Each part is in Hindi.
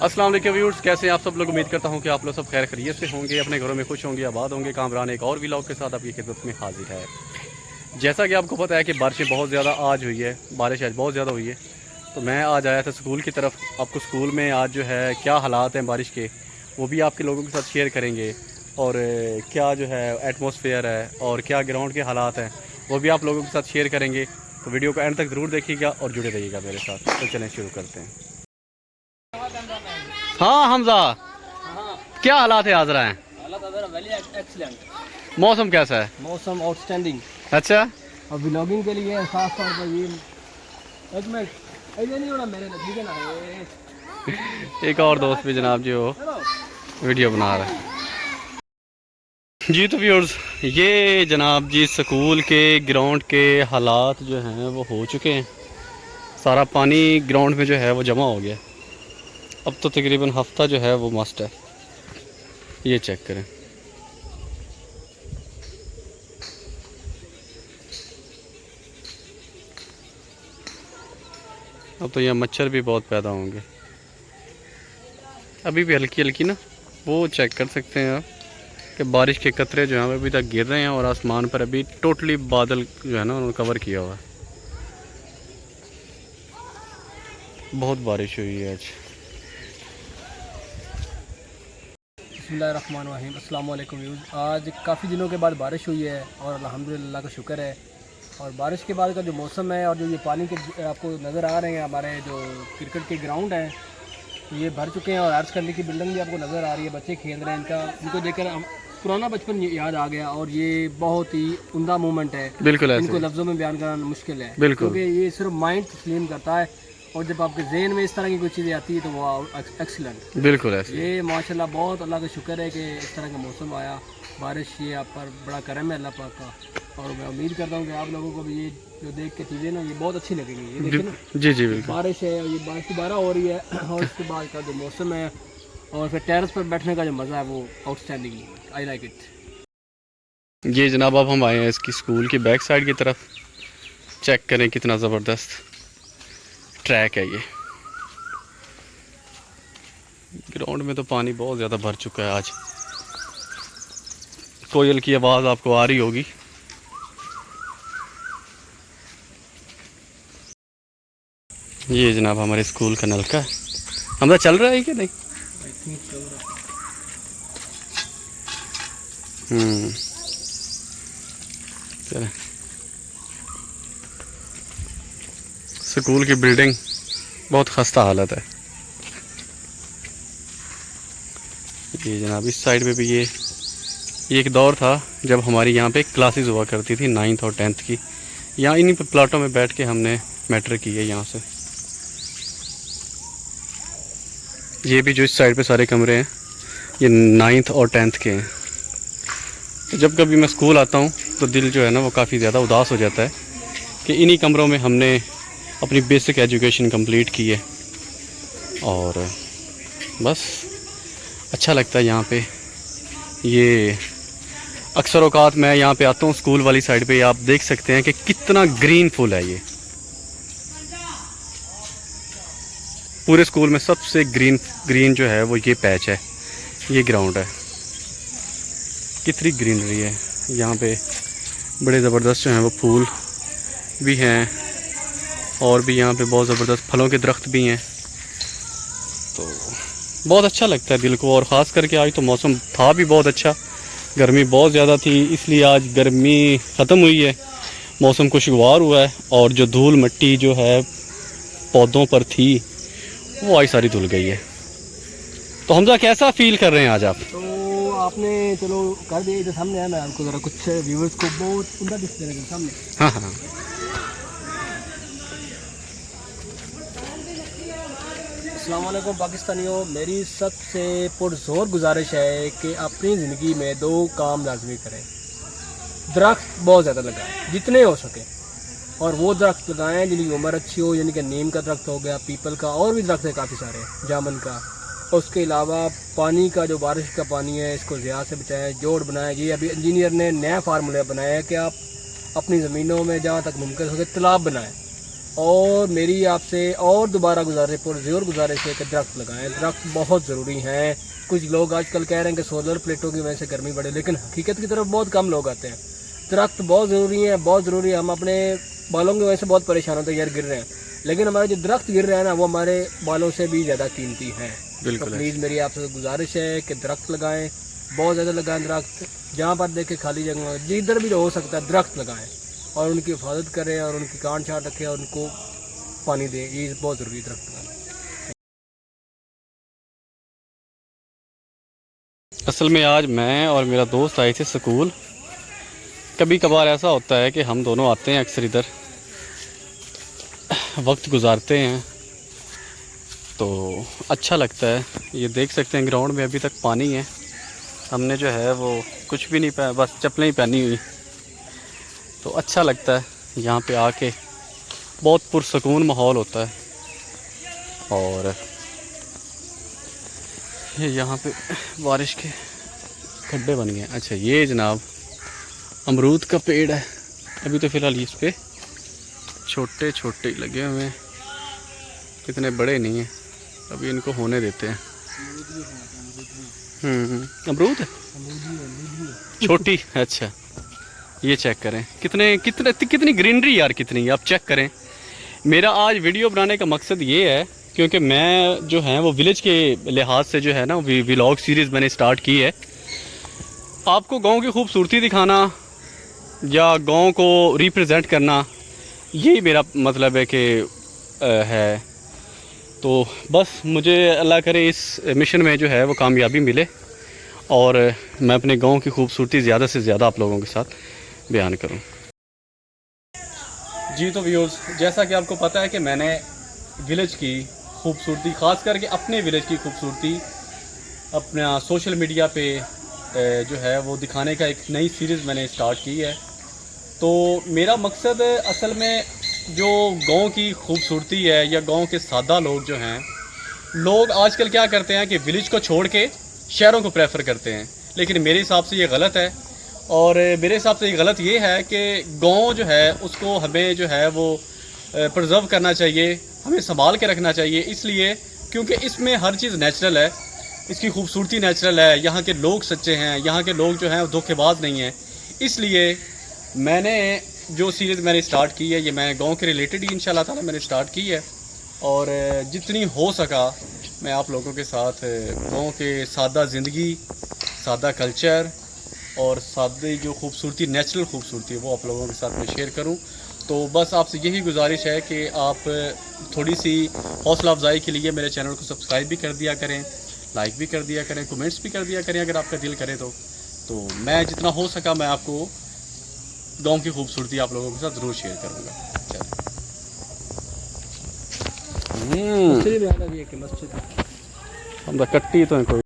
अस्सलाम वालेकुम व्यूअर्स, कैसे हैं आप सब लोग। उम्मीद करता हूं कि आप लोग सब खैर खैरियत से होंगे, अपने घरों में खुश होंगे, आबाद होंगे। कामरान एक और व्लॉग के साथ आपकी खिदमत में हाजिर है। जैसा कि आपको पता है कि बारिशें बहुत ज़्यादा आज हुई है, बारिश आज बहुत ज़्यादा हुई है, तो मैं आज आया था स्कूल की तरफ। आपको स्कूल में आज जो है क्या हालात हैं बारिश के, वो भी आपके लोगों के साथ शेयर करेंगे। और क्या जो है एटमॉस्फेयर है और क्या ग्राउंड के हालात हैं, वो भी आप लोगों के साथ शेयर करेंगे। तो वीडियो को एंड तक ज़रूर देखिएगा और जुड़े रहिएगा मेरे साथ। तो चलें शुरू करते हैं। हाँ हमजा, क्या हालात है आजरा हैं? मौसम कैसा है? मौसम आउटस्टैंडिंग। अच्छा, और व्लॉगिंग के लिए खास तौर पर ये एक मिनट ऐसे नहीं होना मेरे ठीक है ना। एक और दोस्त भी जनाब जी वो वीडियो बना रहा है जी। तो व्यूअर्स, ये जनाब जी स्कूल के ग्राउंड के हालात जो हैं वो हो चुके हैं। सारा पानी ग्राउंड में जो है वो जमा हो गया। अब तो तकरीबन हफ्ता जो है वो मस्ट है। ये चेक करें। अब तो यहाँ मच्छर भी बहुत पैदा होंगे। अभी भी हल्की हल्की ना वो चेक कर सकते हैं आप कि बारिश के कतरे जो हैं अभी तक गिर रहे हैं और आसमान पर अभी टोटली बादल जो है ना उन्होंने कवर किया हुआ है। बहुत बारिश हुई है आज। बिस्मिल्लाहिर्रहमानिर्रहीम। अस्सलाम वालेकुम व्यूज़। आज काफ़ी दिनों के बाद बारिश हुई है और अल्हम्दुलिल्लाह का शुक्र है। और बारिश के बाद का जो मौसम है और जो ये पानी के आपको नज़र आ रहे हैं, हमारे जो क्रिकेट के ग्राउंड हैं ये भर चुके हैं और आर्ट्स करने की बिल्डिंग भी आपको नज़र आ रही है। बच्चे खेल रहे हैं, इनको देखकर हम पुराना बचपन याद आ गया और ये बहुत ही उम्दा मोमेंट है। बिल्कुल इनको लफ्ज़ों में बयान करना मुश्किल है बिल्कुल, क्योंकि ये सिर्फ माइंड तस्लीम करता है और जब आपके जहन में इस तरह की कोई चीज़ें आती है तो वो एक्सीलेंट। बिल्कुल ऐसे। ये माशाल्लाह बहुत अल्लाह का शुक्र है कि इस तरह का मौसम आया। बारिश ये आप पर बड़ा करम है अल्लाह पाक का। और मैं उम्मीद करता हूँ कि आप लोगों को भी ये जो देख के चीज़ें ना ये बहुत अच्छी लगेंगी। ये देखिए ना, जी जी बिल्कुल। बारिश है और ये बारिश दोबारा हो रही है और उसके बाद का जो मौसम है और फिर टेरेस पर बैठने का जो मज़ा है वो आउटस्टैंडिंग। I like it. ये जनाब अब हम आए हैं इसकी स्कूल की बैक साइड की तरफ। चेक करें कितना ज़बरदस्त ट्रैक है ये। ग्राउंड में तो पानी बहुत ज़्यादा भर चुका है आज। कोयल की आवाज़ आपको आ रही होगी। ये जनाब हमारे स्कूल का नलका है। हमदा चल रहा है कि नहीं? चले। स्कूल की बिल्डिंग बहुत खस्ता हालत है। ये जनाब इस साइड में भी ये एक दौर था जब हमारी यहाँ पे क्लासेस हुआ करती थी 9th और 10th की। यहाँ इन्हीं पे प्लाटों में बैठ के हमने मैट्रिक की है यहाँ से। ये भी जो इस साइड पे सारे कमरे हैं ये 9th और 10th के हैं। तो जब कभी मैं स्कूल आता हूँ तो दिल जो है ना वो काफ़ी ज़्यादा उदास हो जाता है कि इन्हीं कमरों में हमने अपनी बेसिक एजुकेशन कंप्लीट की है। और बस अच्छा लगता है यहाँ पे। ये अक्सर औकात मैं यहाँ पे आता हूँ स्कूल वाली साइड पे, आप देख सकते हैं कि कितना ग्रीन फुल है। ये पूरे स्कूल में सबसे ग्रीन जो है वो ये पैच है, ये ग्राउंड है। कितनी ग्रीनरी है यहाँ पे। बड़े ज़बरदस्त जो हैं वो फूल भी हैं और भी यहाँ पे बहुत ज़बरदस्त फलों के दरख्त भी हैं। तो बहुत अच्छा लगता है दिल को। और ख़ास करके आज तो मौसम था भी बहुत अच्छा। गर्मी बहुत ज़्यादा थी इसलिए आज गर्मी ख़त्म हुई है, मौसम खुशगवार हुआ है। और जो धूल मिट्टी जो है पौधों पर थी वो आज सारी धुल गई है। तो हमजा कैसा फील कर रहे हैं आज आप? तो आपने चलो कर दिया इधर सामने है, मैं आपको ज़रा कुछ व्यूवर्स को बहुत उम्दा डिस्प्ले रखा सामने। हाँ हाँ। अस्सलाम वालेकुम पाकिस्तानियों। मेरी सबसे पुरज़ोर गुजारिश है कि अपनी ज़िंदगी में 2 काम लाजमी करें। दरख्त बहुत ज़्यादा लगाएं जितने हो सके, और वो दरख्त लगाएं जिनकी उम्र अच्छी हो, यानी कि नीम का दरख्त हो गया, पीपल का, और भी दरख्त है काफ़ी सारे, जामुन का। उसके अलावा पानी का जो बारिश का पानी है इसको ज़्यादा से बचाएं, जोड़ बनाएं। ये अभी इंजीनियर ने नया फार्मूला बनाया है कि आप अपनी ज़मीनों में जहाँ तक मुमकिन हो सके तालाब बनाएं। और मेरी आपसे और दोबारा गुजारिश पुरज़ोर गुजारिश है कि दरख्त लगाएं। दरख्त बहुत ज़रूरी हैं। कुछ लोग आजकल कह रहे हैं कि सोलर प्लेटों की वजह से गर्मी बढ़े, लेकिन हकीकत की तरफ बहुत कम लोग आते हैं। दरख्त बहुत ज़रूरी है, बहुत ज़रूरी है। हम अपने बालों की वजह से बहुत परेशान होते हैं, यार गिर रहे हैं, लेकिन हमारे जो दरख्त गिर रहे हैं ना, वो हमारे बालों से भी ज़्यादा कीमती हैं। तो प्लीज़ मेरी आपसे गुजारिश है कि दरख्त लगाएं, बहुत ज़्यादा लगाएं दरख्त। जहाँ पर देखें खाली जगह, जिधर भी हो सकता है दरख्त लगाएं और उनकी हिफाजत करें और उनकी काट छाट रखें और उनको पानी दें। ये बहुत ज़रूरी है दरख्त लगाना। असल में आज मैं और मेरा दोस्त आए थे स्कूल। कभी कभार ऐसा होता है कि हम दोनों आते हैं अक्सर इधर, वक्त गुजारते हैं, तो अच्छा लगता है। ये देख सकते हैं ग्राउंड में अभी तक पानी है। हमने जो है वो कुछ भी नहीं पहना, बस चप्पलें ही पहनी हुई, तो अच्छा लगता है यहाँ पे आके। बहुत पुरसकून माहौल होता है। और ये यहाँ पे बारिश के खड्डे बन गए। अच्छा ये जनाब अमरूद का पेड़ है। अभी तो फ़िलहाल इस पे छोटे छोटे लगे हुए हैं, इतने बड़े नहीं हैं। अभी इनको होने देते हैं। अमरूद है छोटी। अच्छा ये चेक करें कितनी ग्रीनरी यार, कितनी आप चेक करें। मेरा आज वीडियो बनाने का मकसद ये है क्योंकि मैं जो है वो विलेज के लिहाज से जो है ना व्लॉग सीरीज़ मैंने स्टार्ट की है। आपको गांव की खूबसूरती दिखाना या गांव को रिप्रेजेंट करना, यही मेरा मतलब है कि है। तो बस मुझे अल्लाह करे इस मिशन में जो है वो कामयाबी मिले और मैं अपने गांव की खूबसूरती ज़्यादा से ज़्यादा आप लोगों के साथ बयान करूं। जी तो व्यूअर्स, जैसा कि आपको पता है कि मैंने विलेज की खूबसूरती, ख़ास करके अपने विलेज की खूबसूरती अपना सोशल मीडिया पे जो है वो दिखाने का एक नई सीरीज़ मैंने स्टार्ट की है। तो मेरा मकसद असल में जो गांव की खूबसूरती है या गांव के सादा लोग जो हैं, लोग आजकल क्या करते हैं कि विलेज को छोड़ के शहरों को प्रेफर करते हैं, लेकिन मेरे हिसाब से ये गलत है। और मेरे हिसाब से ये गलत ये है कि गांव जो है उसको हमें जो है वो प्रिजर्व करना चाहिए, हमें संभाल के रखना चाहिए। इसलिए क्योंकि इसमें हर चीज़ नेचुरल है, इसकी खूबसूरती नेचुरल है, यहाँ के लोग सच्चे हैं, यहाँ के लोग जो हैं धोखेबाज नहीं हैं। इसलिए मैंने जो सीरीज़ मैंने स्टार्ट की है, ये मैं गांव के रिलेटेड ही इंशाल्लाह ताला मैंने स्टार्ट की है। और जितनी हो सका मैं आप लोगों के साथ गांव के सादा ज़िंदगी, सादा कल्चर और सादी जो खूबसूरती, नेचुरल खूबसूरती है, वो आप लोगों के साथ मैं शेयर करूं। तो बस आपसे यही गुजारिश है कि आप थोड़ी सी हौसला अफजाई के लिए मेरे चैनल को सब्सक्राइब भी कर दिया करें, लाइक भी कर दिया करें, कमेंट्स भी कर दिया करें अगर आपका दिल करे तो मैं जितना हो सका मैं आपको गांव की खूबसूरती आप लोगों के साथ ज़रूर शेयर करूँगा। हम कट्टी तो कोई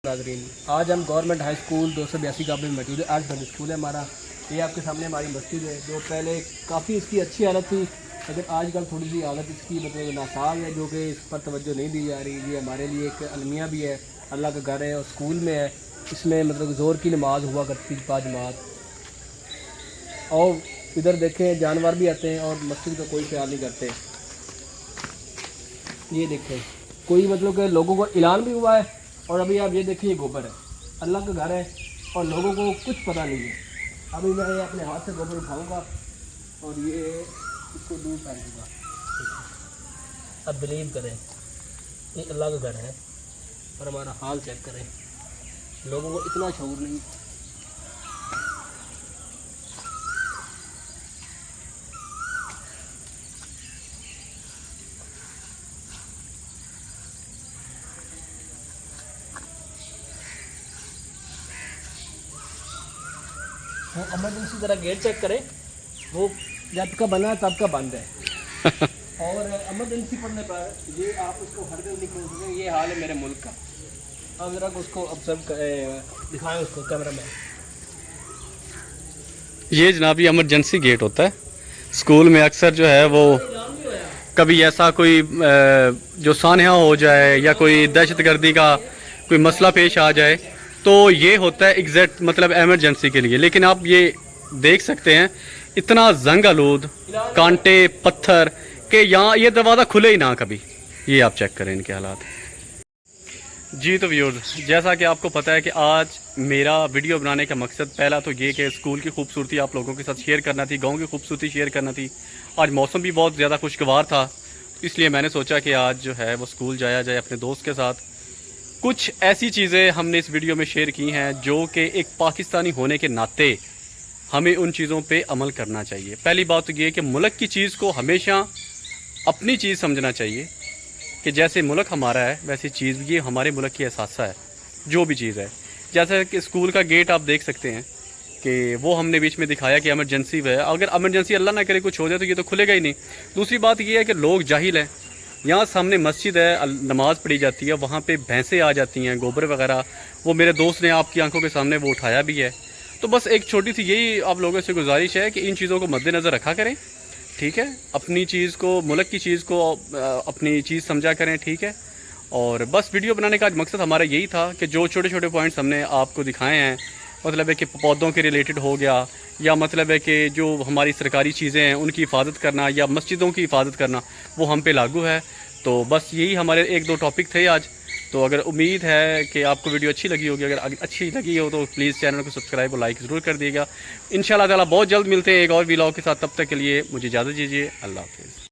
नाज़रीन, आज हम गवर्नमेंट हाई स्कूल 282 काबल में मौजूद है। आज बंद स्कूल है हमारा। ये आपके सामने हमारी मस्जिद है, जो पहले काफ़ी इसकी अच्छी हालत थी, लेकिन आजकल थोड़ी सी हालत इसकी मतलब नासाज है, जो कि इस पर तवज्जो नहीं दी जा रही। ये हमारे लिए एक अलमिया भी है, अल्लाह का घर है और स्कूल में है। इसमें मतलब ज़ोर की नमाज हुआ करती थी 5 जमात। और इधर देखें जानवर भी आते हैं और मस्जिद का कोई ख्याल नहीं करते। ये देखें कोई मतलब कि लोगों को ऐलान भी हुआ है। और अभी आप ये देखिए गोबर है, अल्लाह का घर है और लोगों को कुछ पता नहीं है। अभी मैं ये अपने हाथ से गोबर उठाऊंगा और ये इसको दूर फेंकूंगा। अब बिलीव करें, ये अल्लाह का घर है और हमारा हाल चेक करें। लोगों को इतना शऊर नहीं। वो इमरजेंसी तरह गेट चेक करें, वो जब का बना तब का बंद है। और इमरजेंसी पड़ने पर ये आप उसको हर दिन नहीं खोल सकें। ये हाल है मेरे मुल्क का। अब ज़रा उसको ऑब्जर्व दिखाएं उसको कैमरा में। ये जनाब ये इमरजेंसी गेट होता है स्कूल में। अक्सर जो है वो कभी ऐसा कोई जो सान्हा हो जाए या कोई दहशतगर्दी का कोई मसला पेश आ जाए, तो ये होता है एग्जैक्ट मतलब इमरजेंसी के लिए। लेकिन आप ये देख सकते हैं इतना जंग आलूद, कांटे पत्थर के यहाँ ये दरवाज़ा खुले ही ना कभी। ये आप चेक करें इनके हालात। जी तो व्यूअर्स, जैसा कि आपको पता है कि आज मेरा वीडियो बनाने का मकसद पहला तो ये कि स्कूल की खूबसूरती आप लोगों के साथ शेयर करना थी, गांव की खूबसूरती शेयर करना थी। आज मौसम भी बहुत ज़्यादा खुशगवार था, इसलिए मैंने सोचा कि आज जो है वो स्कूल जाया जाए अपने दोस्त के साथ। कुछ ऐसी चीज़ें हमने इस वीडियो में शेयर की हैं जो कि एक पाकिस्तानी होने के नाते हमें उन चीज़ों पे अमल करना चाहिए। पहली बात तो ये कि मुल्क की चीज़ को हमेशा अपनी चीज़ समझना चाहिए कि जैसे मुल्क हमारा है वैसी चीज़ ये हमारे मुल्क की एहसासा है, जो भी चीज़ है। जैसे कि स्कूल का गेट आप देख सकते हैं कि वो हमने बीच में दिखाया कि एमरजेंसी है, अगर एमरजेंसी अल्लाह ना करे कुछ हो जाए तो ये तो खुलेगा ही नहीं। दूसरी बात ये है कि लोग जाहिल हैं। यहाँ सामने मस्जिद है, नमाज़ पढ़ी जाती है, वहाँ पे भैंसें आ जाती हैं, गोबर वगैरह। वो मेरे दोस्त ने आपकी आंखों के सामने वो उठाया भी है। तो बस एक छोटी सी यही आप लोगों से गुजारिश है कि इन चीज़ों को मद्देनज़र रखा करें, ठीक है। अपनी चीज़ को, मुल्क की चीज़ को अपनी चीज़ समझा करें, ठीक है। और बस वीडियो बनाने का आज मकसद हमारा यही था कि जो छोटे छोटे पॉइंट्स हमने आपको दिखाए हैं, मतलब है कि पौधों के रिलेटेड हो गया, या मतलब है कि जो हमारी सरकारी चीज़ें हैं उनकी हिफाजत करना, या मस्जिदों की हिफाजत करना, वो हम पे लागू है। तो बस यही हमारे एक दो टॉपिक थे आज। तो अगर उम्मीद है कि आपको वीडियो अच्छी लगी होगी, अगर अच्छी लगी हो तो प्लीज़ चैनल को सब्सक्राइब और लाइक ज़रूर कर दिएगा। इंशाल्लाह ताला बहुत जल्द मिलते हैं एक और व्लॉग के साथ। तब तक के लिए मुझे इजाज़त दीजिए। अल्लाह हाफ़िज़।